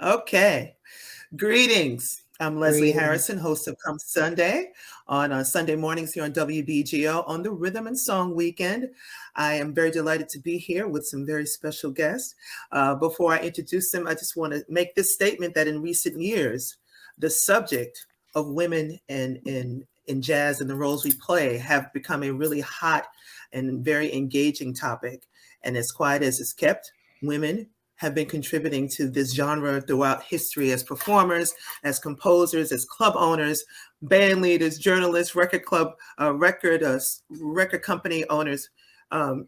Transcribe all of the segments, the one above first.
Okay. Greetings. I'm Leslie Greetings. Harrison, host of Come Sunday on Sunday mornings here on WBGO on the Rhythm and Song Weekend. I am very delighted to be here with some very special guests. Before I introduce them, I just want to make this statement that in recent years, the subject of women in jazz and the roles we play have become a really hot and very engaging topic. And as quiet as it's kept, women have been contributing to this genre throughout history as performers, as composers, as club owners, band leaders, journalists, record company owners.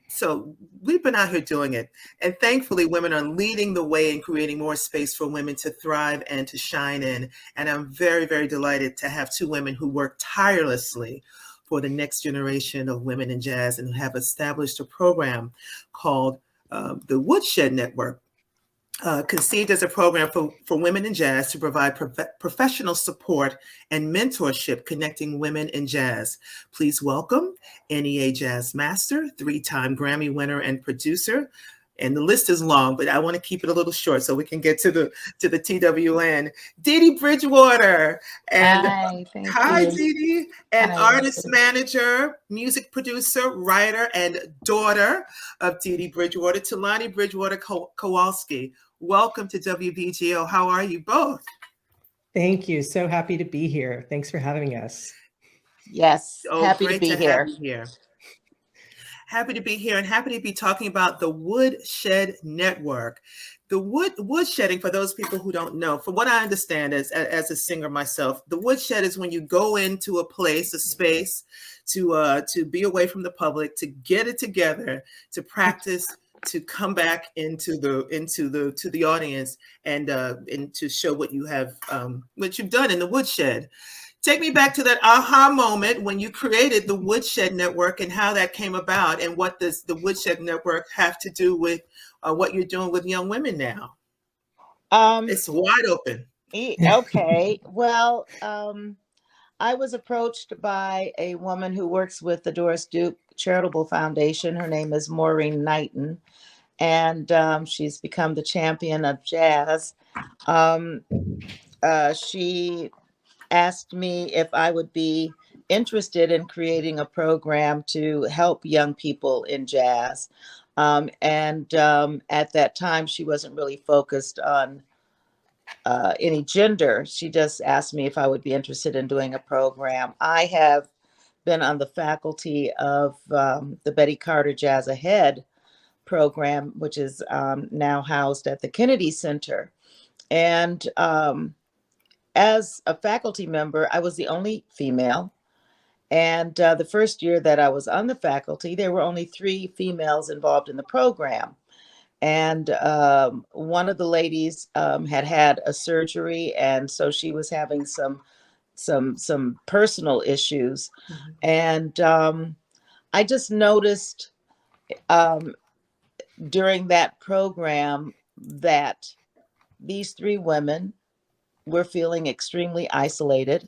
So we've been out here doing it. And thankfully, women are leading the way in creating more space for women to thrive and to shine in. And I'm very, very delighted to have two women who work tirelessly for the next generation of women in jazz and have established a program called the Woodshed Network, conceived as a program for women in jazz to provide professional support and mentorship connecting women in jazz. Please welcome NEA Jazz Master, three-time Grammy winner and producer. And the list is long, but I want to keep it a little short so we can get to the TWN. Dee Dee Bridgewater. And Hi, thank hi, you. Dee Dee. An Hi, artist Leslie. manager, music producer, writer, and daughter of Dee Dee Bridgewater, Talani Bridgewater Kowalski. Welcome to WBGO. How are you both? Thank you. So happy to be here. Thanks for having us. Yes, Oh, happy to great be to have here. you here. Happy to be here and happy to be talking about the Woodshed Network. The woodshedding, for those people who don't know, from what I understand as a singer myself, the woodshed is when you go into a place, a space, to be away from the public, to get it together, to practice, to come back to the audience and to show what what you've done in the woodshed. Take me back to that aha moment when you created the Woodshed Network and how that came about, and what does the Woodshed Network have to do with what you're doing with young women now? Um, It's wide open. okay. Well, I was approached by a woman who works with the Doris Duke Charitable Foundation. Her name is Maureen Knighton, and she's become the champion of jazz. Um, she asked me if I would be interested in creating a program to help young people in jazz. And at that time, she wasn't really focused on any gender. She just asked me if I would be interested in doing a program. I have been on the faculty of the Betty Carter Jazz Ahead program, which is now housed at the Kennedy Center. And as a faculty member, I was the only female. And the first year that I was on the faculty, there were only 3 females involved in the program. And one of the ladies had had a surgery, and so she was having some personal issues. And I just noticed um, during that program that these 3 women were feeling extremely isolated.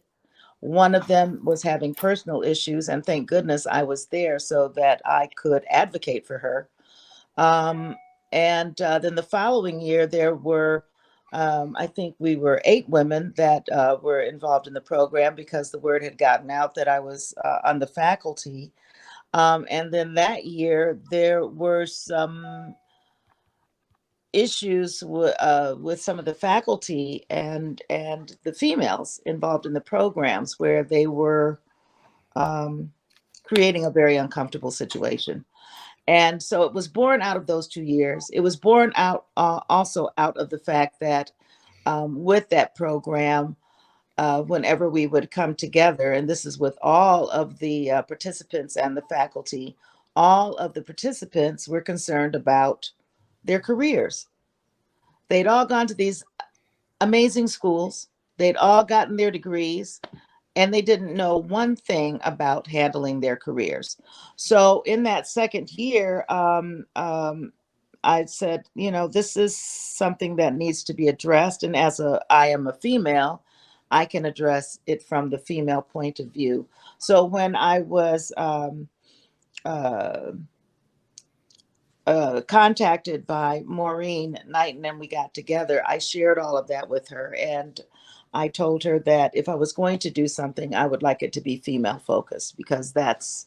One of them was having personal issues, and thank goodness I was there so that I could advocate for her. Um, and then the following year, there were, I think we were 8 women that were involved in the program because the word had gotten out that I was on the faculty. And then that year, there were some issues with some of the faculty and the females involved in the programs where they were um, creating a very uncomfortable situation. And so it was born out of those 2 years. It was born out also out of the fact that with that program, whenever we would come together, and this is with all of the participants and the faculty, all of the participants were concerned about their careers. They'd all gone to these amazing schools, they'd all gotten their degrees, and they didn't know one thing about handling their careers. So in that second year, I said, this is something that needs to be addressed. And I am a female, I can address it from the female point of view. So when I was uh, contacted by Maureen Knighton and we got together, I shared all of that with her. And I told her that if I was going to do something, I would like it to be female focused, because that's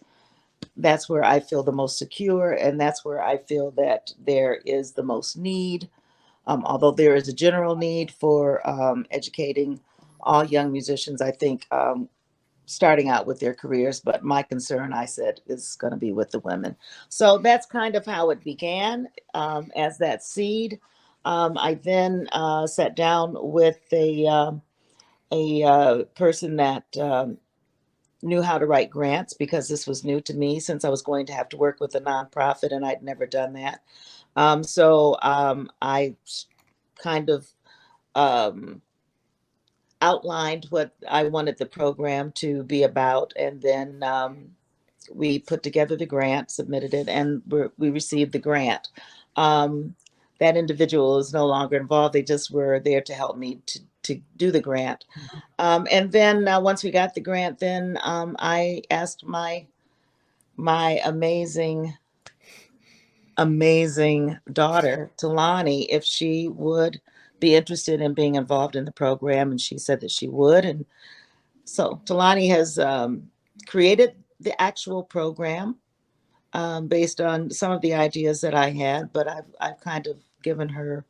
where I feel the most secure, and that's where I feel that there is the most need. Although there is a general need for educating all young musicians, I think starting out with their careers, but my concern, I said, is going to be with the women. So that's kind of how it began, as that seed. I then sat down with a person that knew how to write grants, because this was new to me, since I was going to have to work with a nonprofit and I'd never done that. I kind of outlined what I wanted the program to be about, and then we put together the grant, submitted it, and we received the grant. That individual is no longer involved. They just were there to help me to do the grant. And then once we got the grant, then I asked my amazing daughter, Talani, if she would be interested in being involved in the program, and she said that she would. And so Talani has created the actual program based on some of the ideas that I had, but I've kind of given her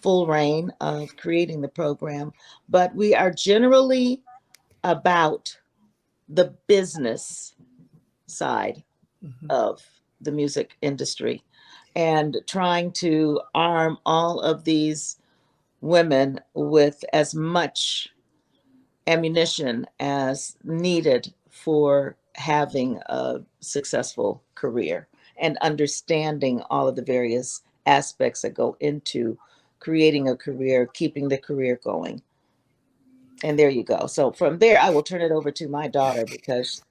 full reign of creating the program. But we are generally about the business side of the music industry, and trying to arm all of these women with as much ammunition as needed for having a successful career, and understanding all of the various aspects that go into creating a career, keeping the career going. And there you go. So from there, I will turn it over to my daughter, because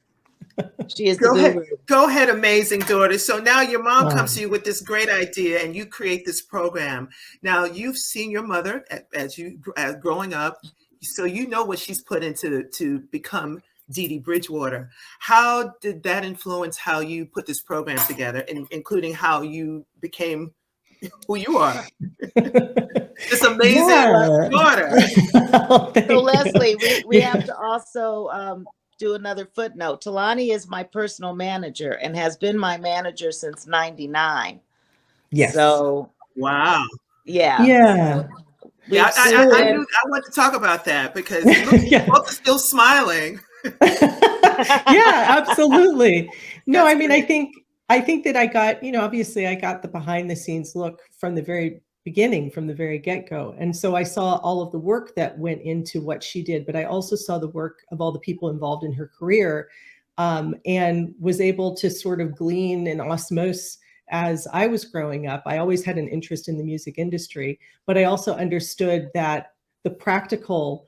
she is the guru. Go ahead, amazing daughter. So now your mom comes to you with this great idea, and you create this program. Now you've seen your mother as growing up, so you know what she's put into to become Dee Dee Bridgewater. How did that influence how you put this program together, including how you became who you are? This amazing daughter. So Lezlie, we have to also do another footnote. Talani is my personal manager and has been my manager since '99. Yes. So wow. Yeah. Yeah. Yeah, I knew I wanted to talk about that, because you both are still smiling. Yeah, absolutely. No, That's I mean, great. I think that I got, obviously I got the behind the scenes look from the very beginning, from the very get-go. And so I saw all of the work that went into what she did, but I also saw the work of all the people involved in her career, and was able to sort of glean an osmosis as I was growing up. I always had an interest in the music industry, but I also understood that the practical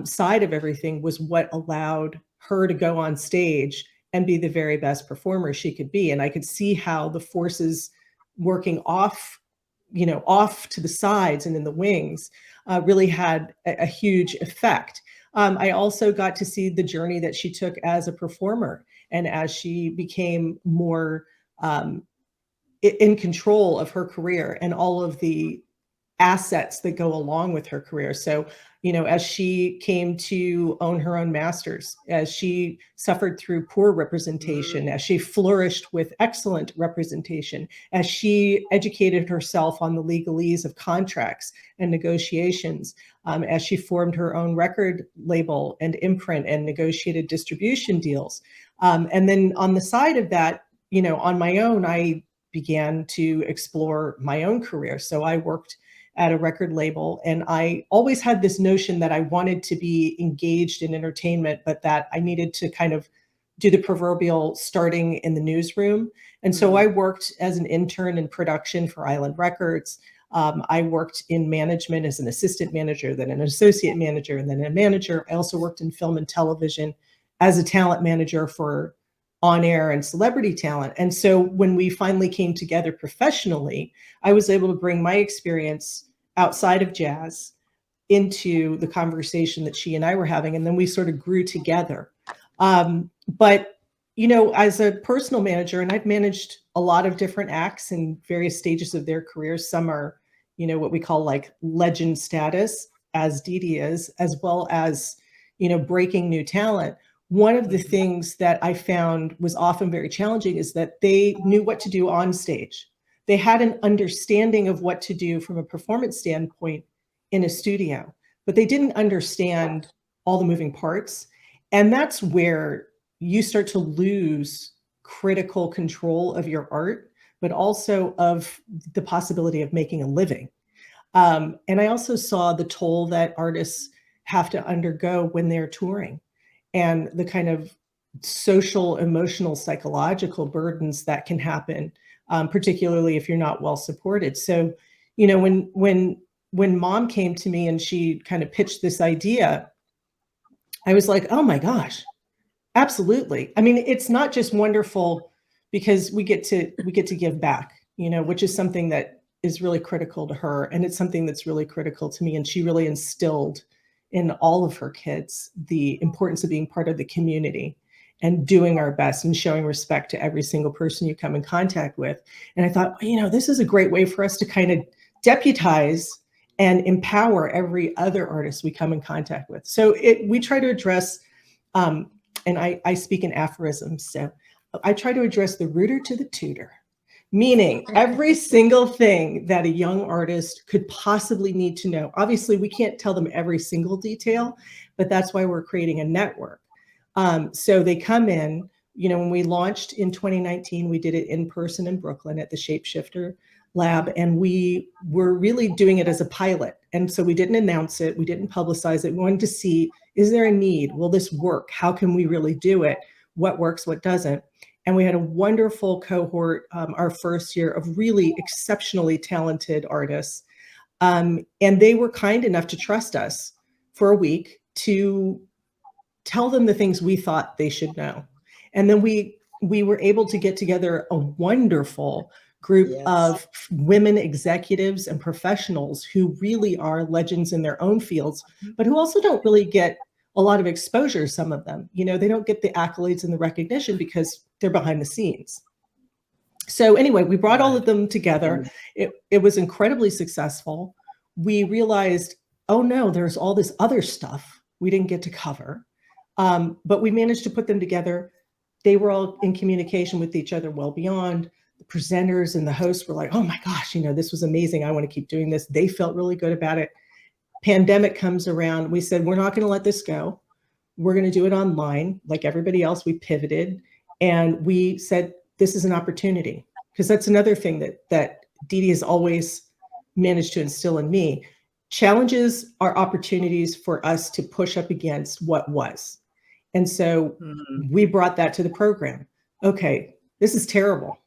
side of everything was what allowed her to go on stage and be the very best performer she could be. And I could see how the forces working off to the sides and in the wings really had a huge effect. I also got to see the journey that she took as a performer, and as she became more in control of her career and all of the assets that go along with her career. So, as she came to own her own masters, as she suffered through poor representation, as she flourished with excellent representation, as she educated herself on the legalese of contracts and negotiations, as she formed her own record label and imprint and negotiated distribution deals. And then on the side of that, on my own, I began to explore my own career. So I worked at a record label, and I always had this notion that I wanted to be engaged in entertainment, but that I needed to kind of do the proverbial starting in the newsroom. And so I worked as an intern in production for Island Records. I worked in management as an assistant manager, then an associate manager, and then a manager. I also worked in film and television as a talent manager for on-air and celebrity talent. And so when we finally came together professionally, I was able to bring my experience outside of jazz into the conversation that she and I were having. And then we sort of grew together. But, as a personal manager, and I've managed a lot of different acts in various stages of their careers. Some are, what we call like legend status, as Dee Dee is, as well as, breaking new talent. One of the things that I found was often very challenging is that they knew what to do on stage. They had an understanding of what to do from a performance standpoint in a studio, but they didn't understand all the moving parts. And that's where you start to lose critical control of your art, but also of the possibility of making a living. And I also saw the toll that artists have to undergo when they're touring, and the kind of social, emotional, psychological burdens that can happen, particularly if you're not well supported. So, when Mom came to me and she kind of pitched this idea, I was like, oh my gosh, absolutely. I mean, it's not just wonderful because we get to give back, which is something that is really critical to her, and it's something that's really critical to me. And she really instilled in all of her kids the importance of being part of the community and doing our best and showing respect to every single person you come in contact with. And I thought, this is a great way for us to kind of deputize and empower every other artist we come in contact with. So we try to address, and I speak in aphorisms, so I try to address the rooter to the tutor, meaning every single thing that a young artist could possibly need to know. Obviously, we can't tell them every single detail, but that's why we're creating a network. So they come in, when we launched in 2019, we did it in person in Brooklyn at the Shapeshifter Lab, and we were really doing it as a pilot. And so we didn't announce it, we didn't publicize it. We wanted to see, is there a need? Will this work? How can we really do it? What works, what doesn't? And we had a wonderful cohort, our first year, of really exceptionally talented artists. And they were kind enough to trust us for a week to tell them the things we thought they should know. And then we were able to get together a wonderful group of women executives and professionals who really are legends in their own fields, but who also don't really get a lot of exposure. Some of them, they don't get the accolades and the recognition because they're behind the scenes. So anyway, we brought all of them together. It was incredibly successful. We realized, oh no, there's all this other stuff we didn't get to cover. But we managed to put them together. They were all in communication with each other well beyond. The presenters and the hosts were like, oh my gosh, this was amazing. I want to keep doing this. They felt really good about it. Pandemic comes around. We said, we're not going to let this go. We're going to do it online. Like everybody else, we pivoted. And we said, this is an opportunity. Because that's another thing that Dee Dee has always managed to instill in me. Challenges are opportunities for us to push up against what was. And so we brought that to the program. Okay, this is terrible.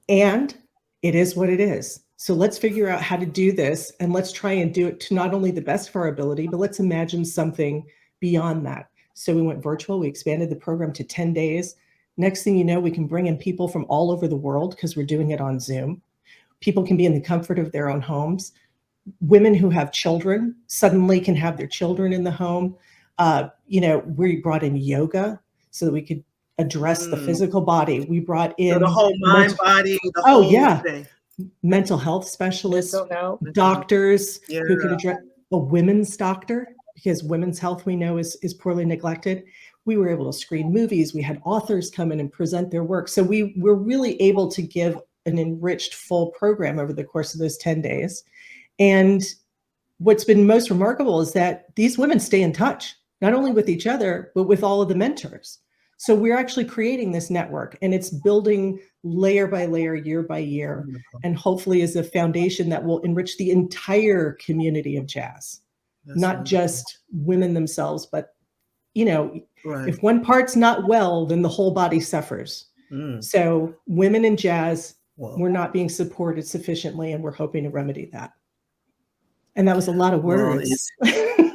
And it is what it is. So let's figure out how to do this, and let's try and do it to not only the best of our ability, but let's imagine something beyond that. So we went virtual. We expanded the program to 10 days. Next thing you know, we can bring in people from all over the world because we're doing it on Zoom. People can be in the comfort of their own homes. Women who have children suddenly can have their children in the home. We brought in yoga so that we could address the physical body. We brought in so the whole mind, body, the whole thing. Mental health specialists, doctors who could address a women's doctor, because women's health we know is poorly neglected. We were able to screen movies. We had authors come in and present their work. So we were really able to give an enriched full program over the course of those 10 days. And what's been most remarkable is that these women stay in touch, not only with each other, but with all of the mentors. So we're actually creating this network, and it's building layer by layer, year by year, and hopefully is a foundation that will enrich the entire community of jazz, not just women themselves, but, if one part's not well, then the whole body suffers. So women in jazz, we're not being supported sufficiently, and we're hoping to remedy that. And that was a lot of words.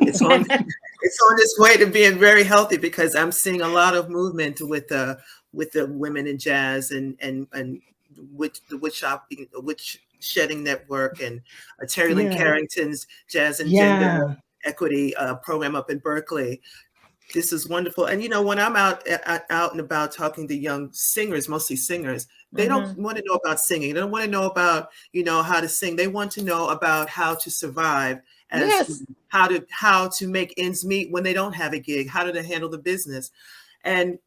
It's on its way to being very healthy, because I'm seeing a lot of movement with the women in jazz and the Witch Shedding Network, and Terry Lynn Carrington's Jazz and Gender Equity program up in Berkeley. This is wonderful. And when I'm out and about talking to young singers, mostly singers, they don't want to know about singing. They don't want to know about, how to sing. They want to know about how to survive, as Yes. how to make ends meet when they don't have a gig, how to handle the business. And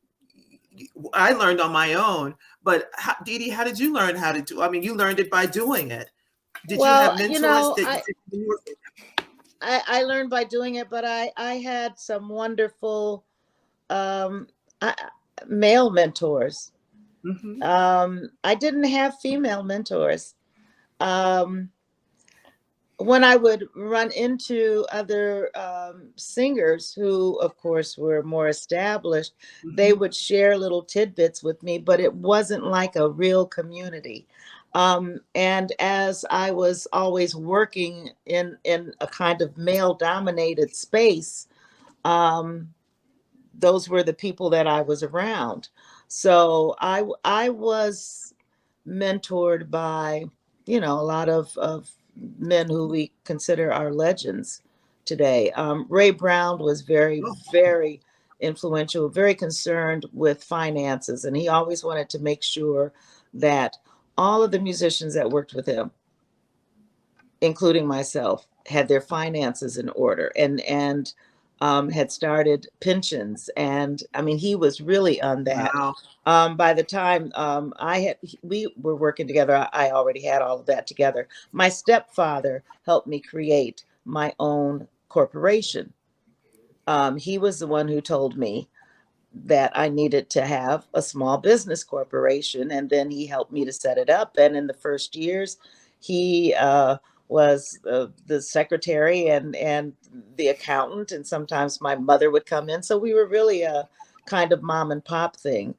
I learned on my own, but Dee Dee, how did you learn how to do? I mean, you learned it by doing it. Did you Well, have mentors I learned by doing it, but I had some wonderful um, I, male mentors. Mhm. I didn't have female mentors. Um, when I would run into other singers who, of course, were more established, they Mhm. would share little tidbits with me, but it wasn't like a real community. And as I was always working in a kind of male dominated space, um, those were the people that I was around. So I was mentored by, a lot of men who we consider our legends today. Ray Brown was very, Oh, very influential, very concerned with finances, and he always wanted to make sure that all of the musicians that worked with him, including myself, had their finances in order and had started pensions. And I mean, he was really on that. wow. By the time we were working together, I already had all of that together. My stepfather helped me create my own corporation. He was the one who told me that I needed to have a small business corporation. And then he helped me to set it up. And in the first years, he was the secretary and the accountant. And sometimes my mother would come in. So we were really a kind of mom and pop thing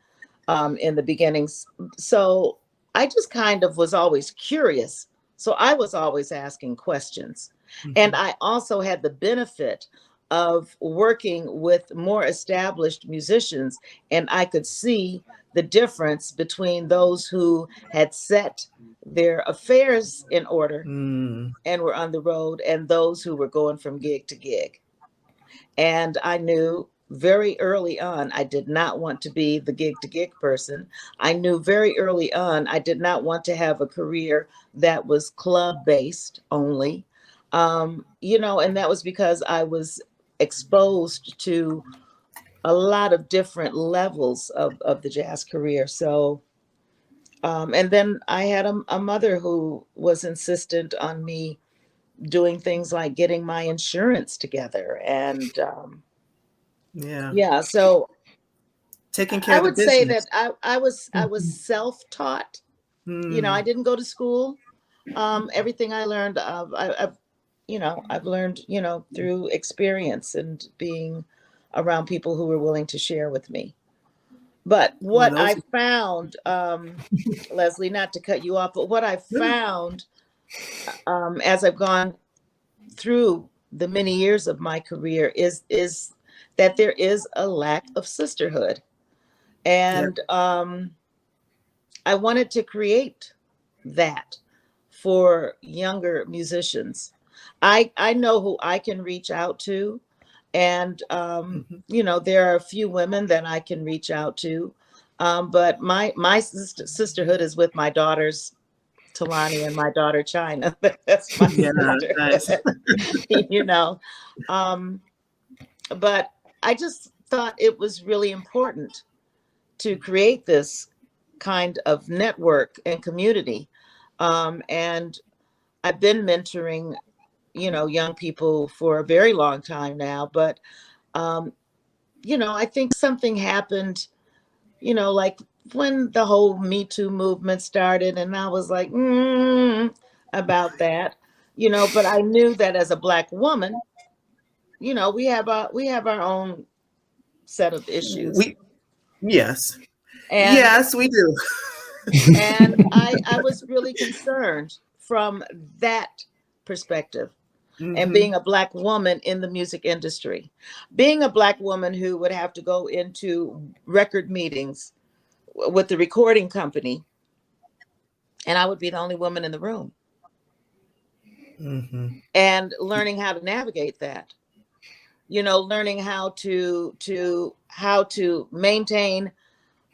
in the beginnings. So I just kind of was always curious. So I was always asking questions. And Mhm. I also had the benefit of working with more established musicians, and I could see the difference between those who had set their affairs in order Mm. and were on the road and those who were going from gig to gig. And I knew very early on I did not want to be the gig to gig person. I knew very early on I did not want to have a career that was club based only. And that was because I was exposed to a lot of different levels of the jazz career. So, and then I had a mother who was insistent on me doing things like getting my insurance together. And Yeah. yeah, so Taking care I of the would say that business. I was Mhm. self-taught. I Mm. didn't go to school. Everything I learned, I've learned, through experience and being around people who were willing to share with me. But Well, what those. I found, Leslie, not to cut you off, but what I found as I've gone through the many years of my career is that there is a lack of sisterhood, Yeah. and I wanted to create that for younger musicians. I know who I can reach out to, and Mhm. there are a few women that I can reach out to, but my sisterhood is with my daughters Talani and my daughter China. That's my Yeah, nice. sisterhood, you know. Um, but I just thought it was really important to create this kind of network and community. And I've been mentoring, young people for a very long time now. But, I think something happened, like when the whole Me Too movement started, and I was like, about that, but I knew that as a Black woman, we have our own set of issues. We Yes. And Yes, we do. and I was really concerned from that perspective. And Mhm. being a Black woman in the music industry, being a Black woman who would have to go into record meetings with the recording company, and I would be the only woman in the room, Mhm. and learning how to navigate that. learning how to maintain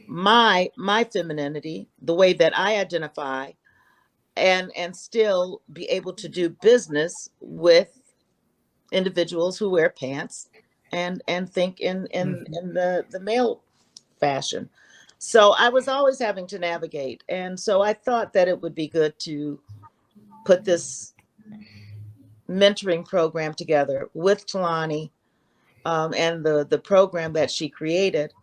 my femininity, the way that I identify, and still be able to do business with individuals who wear pants and think in the male fashion. So I was always having to navigate, and so I thought that it would be good to put this mentoring program together with Talani, and the program that she created,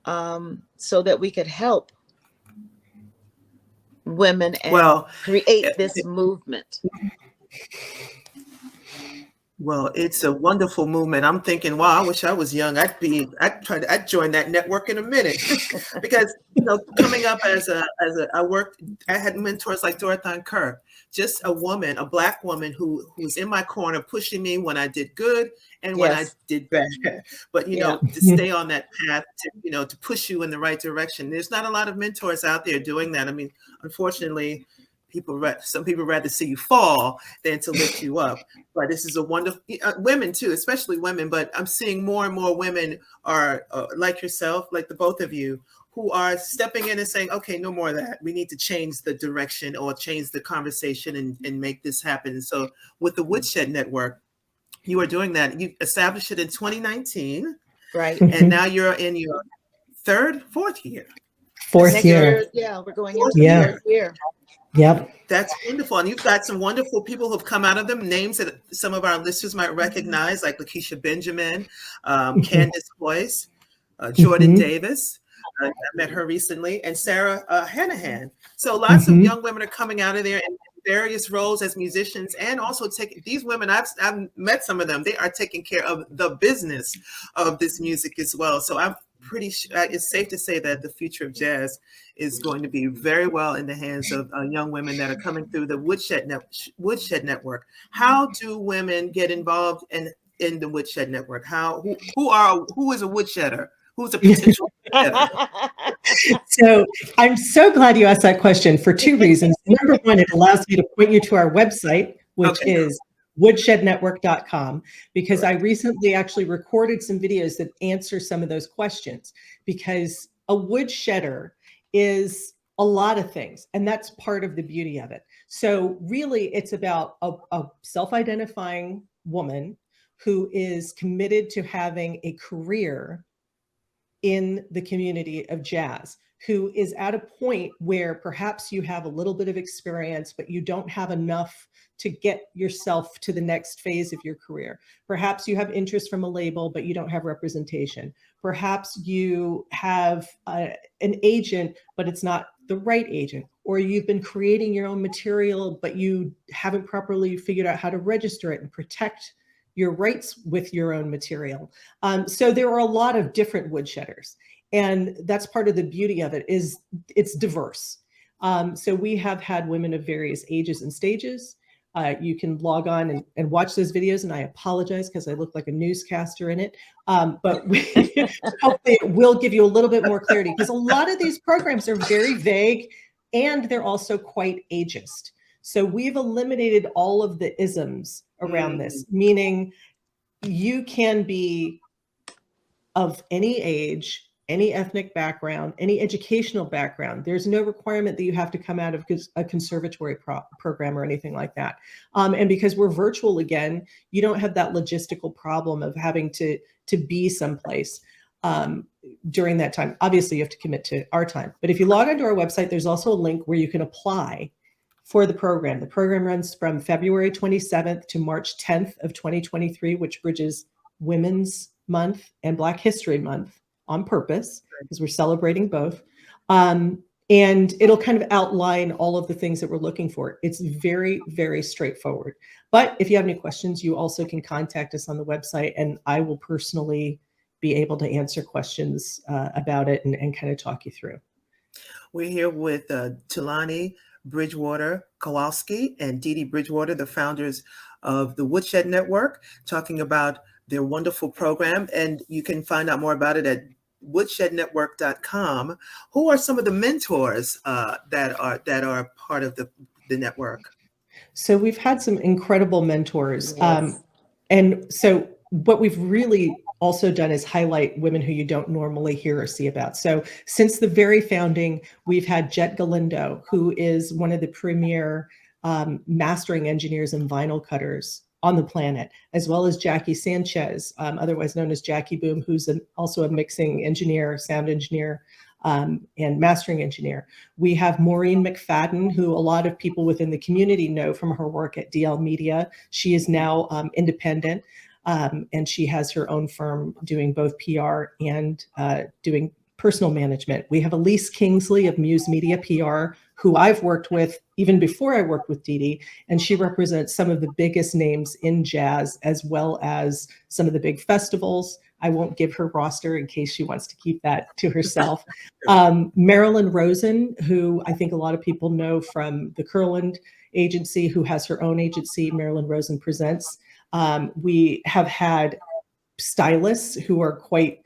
so that we could help women and Well, create this movement. Well, it's a wonderful movement. I'm thinking, wow, I wish I was young. I'd join that network in a minute. Because, coming up I had mentors like Dorothy Kirk, just a woman, a Black woman who was in my corner pushing me when I did good and when I Yes. did bad. But, Yeah. to stay on that path to push you in the right direction. There's not a lot of mentors out there doing that. I mean, unfortunately, some people rather see you fall than to lift you up. But this is a wonderful, women too, especially women. But I'm seeing more and more women are like yourself, like the both of you, who are stepping in and saying, okay, no more of that. We need to change the direction or change the conversation and make this happen. So with the Woodshed Network, you are doing that. You established it in 2019. Right. And now you're in your fourth year. Fourth year. Yeah, we're going into the fourth year. Yep. That's wonderful. And you've got some wonderful people who've come out of them, names that some of our listeners might recognize, like Lakeisha Benjamin, Candace Boyce, Jordan Davis. I met her recently, and Sarah Hanahan. So lots of young women are coming out of there in various roles as musicians, and also these women, I've met some of them, they are taking care of the business of this music as well. So I'm pretty sure it's safe to say that the future of jazz is going to be very well in the hands of young women that are coming through the Woodshed Network. How do women get involved in the Woodshed Network? Who is a woodshedder? Who's a potential woodshedder? So I'm so glad you asked that question for two reasons. Number one, it allows me to point you to our website, which is woodshednetwork.com, because I recently actually recorded some videos that answer some of those questions, because a woodshedder is a lot of things, and that's part of the beauty of it. So really, it's about a self-identifying woman who is committed to having a career in the community of jazz, who is at a point where perhaps you have a little bit of experience, but you don't have enough to get yourself to the next phase of your career. Perhaps you have interest from a label, but you don't have representation. Perhaps you have an agent, but it's not the right agent. Or you've been creating your own material, but you haven't properly figured out how to register it and protect your rights with your own material. So there are a lot of different woodshedders. And that's part of the beauty of it, is it's diverse. So we have had women of various ages and stages. You can log on and watch those videos, and I apologize because I look like a newscaster in it. But hopefully it will give you a little bit more clarity, because a lot of these programs are very vague and they're also quite ageist. So we've eliminated all of the isms around this, meaning you can be of any age, any ethnic background, any educational background. There's no requirement that you have to come out of a conservatory program or anything like that. And because we're virtual again, you don't have that logistical problem of having to be someplace during that time. Obviously, you have to commit to our time. But if you log onto our website, there's also a link where you can apply for the program. The program runs from February 27th to March 10th of 2023, which bridges Women's Month and Black History Month on purpose, because we're celebrating both. And it'll kind of outline all of the things that we're looking for. It's very, very straightforward. But if you have any questions, you also can contact us on the website, and I will personally be able to answer questions about it and kind of talk you through. We're here with Talani Bridgewater Kowalski and Dee Dee Bridgewater, the founders of the Woodshed Network, talking about their wonderful program. And you can find out more about it at woodshednetwork.com. Who are some of the mentors that are part of the network? So we've had some incredible mentors. Yes. And so what we've really also done is highlight women who you don't normally hear or see about. So since the very founding, we've had Jet Galindo, who is one of the premier mastering engineers and vinyl cutters on the planet, as well as Jackie Sanchez, otherwise known as Jackie Boom, who's also a mixing engineer, sound engineer, and mastering engineer. We have Maureen McFadden, who a lot of people within the community know from her work at DL Media. She is now independent, and she has her own firm doing both PR and doing personal management. We have Elise Kingsley of Muse Media PR, who I've worked with even before I worked with Dee Dee, and she represents some of the biggest names in jazz, as well as some of the big festivals. I won't give her roster in case she wants to keep that to herself. Marilyn Rosen, who I think a lot of people know from the Curland agency, who has her own agency, Marilyn Rosen Presents. We have had stylists who are quite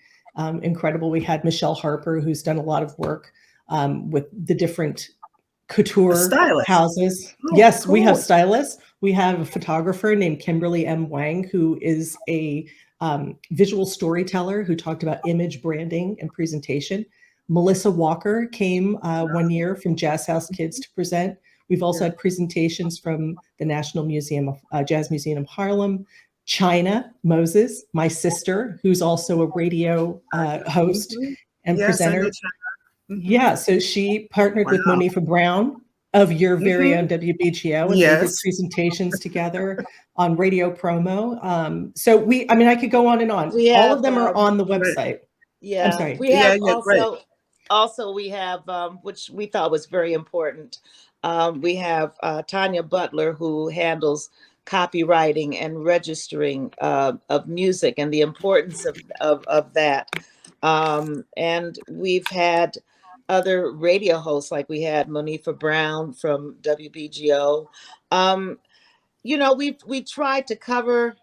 incredible. We had Michelle Harper, who's done a lot of work with the different couture houses. Oh, yes, cool. We have stylists. We have a photographer named Kimberly M. Wang, who is a visual storyteller who talked about image branding and presentation. Melissa Walker came one year from Jazz House Kids to present. We've also had presentations from the National Museum of Jazz Museum of Harlem, China Moses, my sister, who's also a radio host and presenter. Yeah, so she partnered with Monifa Brown of your very own WBGO, and we did presentations together on radio promo. So I could go on and on. All of them are on the website. Yeah, I'm sorry. We have also we have, which we thought was very important. We have Tanya Butler, who handles copywriting and registering of music and the importance of that. And we've had other radio hosts, like we had Monifa Brown from WBGO. We tried to cover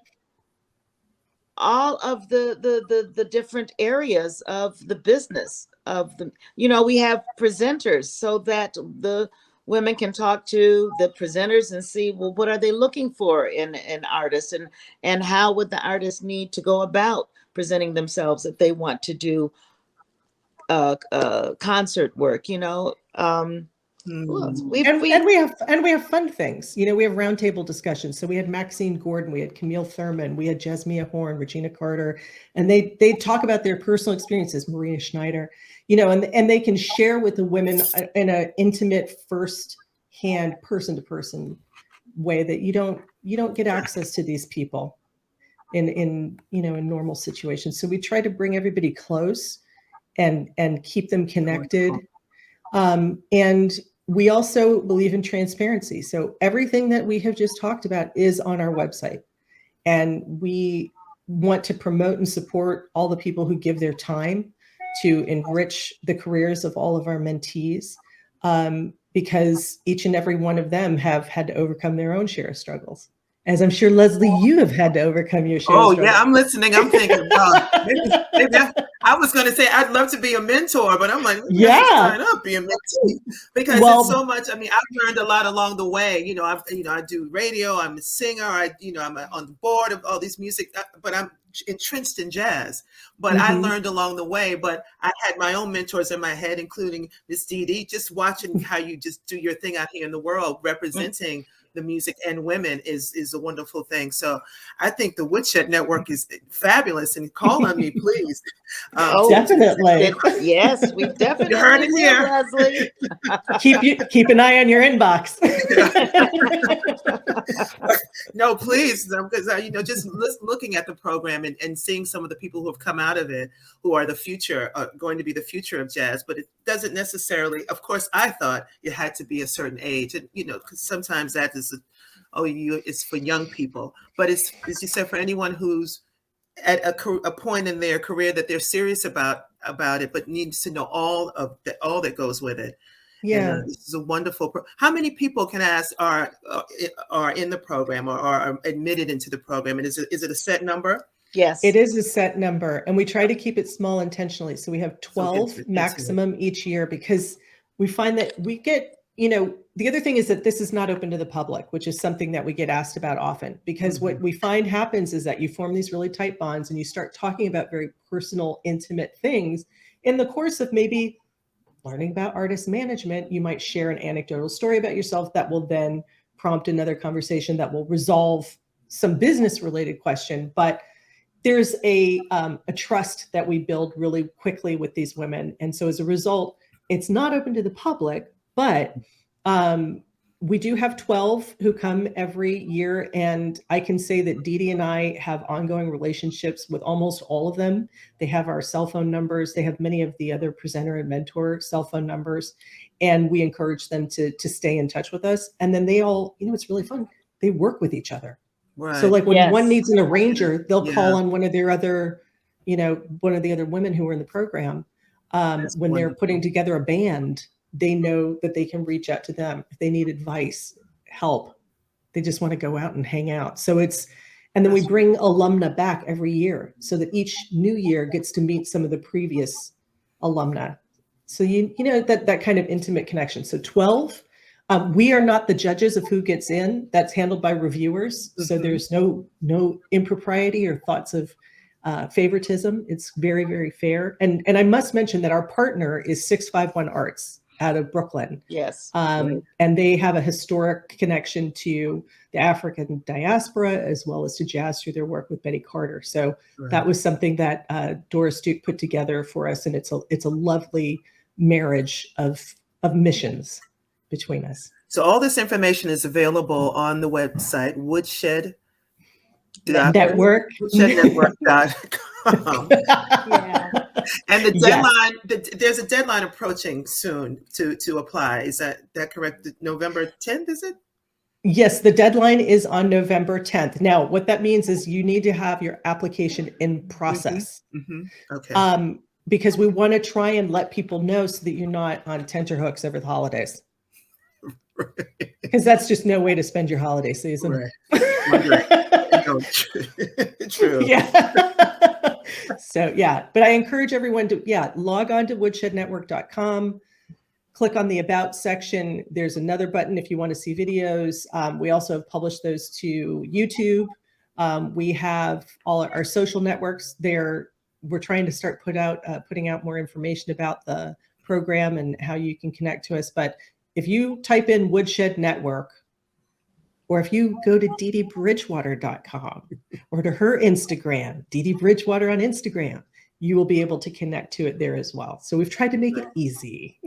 all of the different areas of the business of the, we have presenters so that the women can talk to the presenters and see, well, what are they looking for in artists, and how would the artist need to go about presenting themselves if they want to do concert work, we have fun things. We have roundtable discussions. So we had Maxine Gordon, we had Camille Thurman, we had Jasmia Horn, Regina Carter, and they talk about their personal experiences. Maria Schneider, and they can share with the women in an intimate, first-hand, person-to-person way that you don't get access to these people in normal situations. So we try to bring everybody close and keep them connected. And we also believe in transparency. So everything that we have just talked about is on our website. And we want to promote and support all the people who give their time to enrich the careers of all of our mentees, because each and every one of them have had to overcome their own share of struggles. As I'm sure, Lezlie, you have had to overcome your share of struggles. Yeah, I'm listening. I'm thinking, maybe I was going to say I'd love to be a mentor, but I'm like, sign up, be a mentee, because it's so much. I mean, I've learned a lot along the way. I do radio. I'm a singer. I'm on the board of all these music, but I'm entrenched in jazz. But I learned along the way. But I had my own mentors in my head, including Miss Dee Dee, just watching how you just do your thing out here in the world, representing the music and women is a wonderful thing. So I think the Woodshed Network is fabulous, and call on me, please. Definitely. Yes, we definitely heard it here, Lezlie. keep an eye on your inbox. No, please, because just looking at the program and seeing some of the people who have come out of it, who are the future, going to be the future of jazz, but it doesn't necessarily. Of course, I thought it had to be a certain age, and because sometimes that is, it's for young people, but it's, as you said, for anyone who's at a point in their career that they're serious about it, but needs to know all that goes with it. Yeah, and, this is a wonderful. How many people, can I ask, are in the program or are admitted into the program? And is it a set number? Yes, it is a set number, and we try to keep it small intentionally. So we have 12 maximum each year, because we find that we get the other thing is that this is not open to the public, which is something that we get asked about often, because what we find happens is that you form these really tight bonds and you start talking about very personal, intimate things. In the course of maybe learning about artist management, you might share an anecdotal story about yourself that will then prompt another conversation that will resolve some business related question. But there's a trust that we build really quickly with these women. And so as a result, it's not open to the public, but we do have 12 who come every year. And I can say that Dee Dee and I have ongoing relationships with almost all of them. They have our cell phone numbers. They have many of the other presenter and mentor cell phone numbers. And we encourage them to stay in touch with us. And then they all, it's really fun. They work with each other. Right. So like when Yes. one needs an arranger, they'll Yeah. call on one of their other, one of the other women who are in the program. When they're wonderful. putting together a band, they know that they can reach out to them if they need advice, help. They just want to go out and hang out. So and then we bring alumna back every year so that each new year gets to meet some of the previous alumna. So that kind of intimate connection. So 12. We are not the judges of who gets in. That's handled by reviewers. So there's no impropriety or thoughts of favoritism. It's very, very fair. And I must mention that our partner is 651 Arts out of Brooklyn. Yes. And they have a historic connection to the African diaspora as well as to jazz through their work with Betty Carter. So that was something that Doris Duke put together for us. And it's a lovely marriage of missions between us. So all this information is available on the website, Woodshed Network. Woodshed.network.com. Yeah. And the deadline, there's a deadline approaching soon to apply. Is that correct? November 10th, is it? Yes, the deadline is on November 10th. Now, what that means is you need to have your application in process. Okay. Because we want to try and let people know so that you're not on tenterhooks over the holidays. Because that's just no way to spend your holiday season. Right. True. Yeah. So, but I encourage everyone to, log on to woodshednetwork.com, click on the About section. There's another button if you want to see videos. We also have published those to YouTube. We have all our social networks there. We're trying to start putting out more information about the program and how you can connect to us. But if you type in Woodshed Network, or if you go to ddbridgewater.com or to her Instagram, DD Bridgewater on Instagram, you will be able to connect to it there as well. So we've tried to make it easy.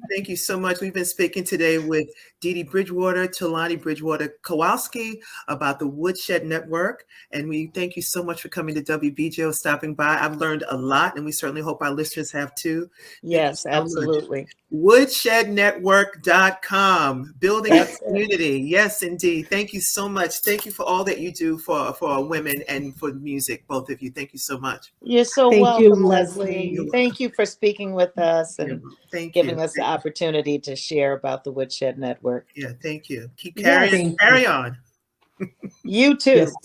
Thank you so much. We've been speaking today with Dee Dee Bridgewater, Talani Bridgewater Kowalski about the Woodshed Network. And we thank you so much for coming to WBGO, stopping by. I've learned a lot, and we certainly hope our listeners have too. Yes, absolutely. Woodshednetwork.com, building a community. Yes, indeed. Thank you so much. Thank you for all that you do for women and for music, both of you. Thank you so much. You're so welcome, Lezlie. Thank you for speaking with us and giving us the opportunity to share about the Woodshed Network. Yeah, thank you. Keep carry on. You too. Yes.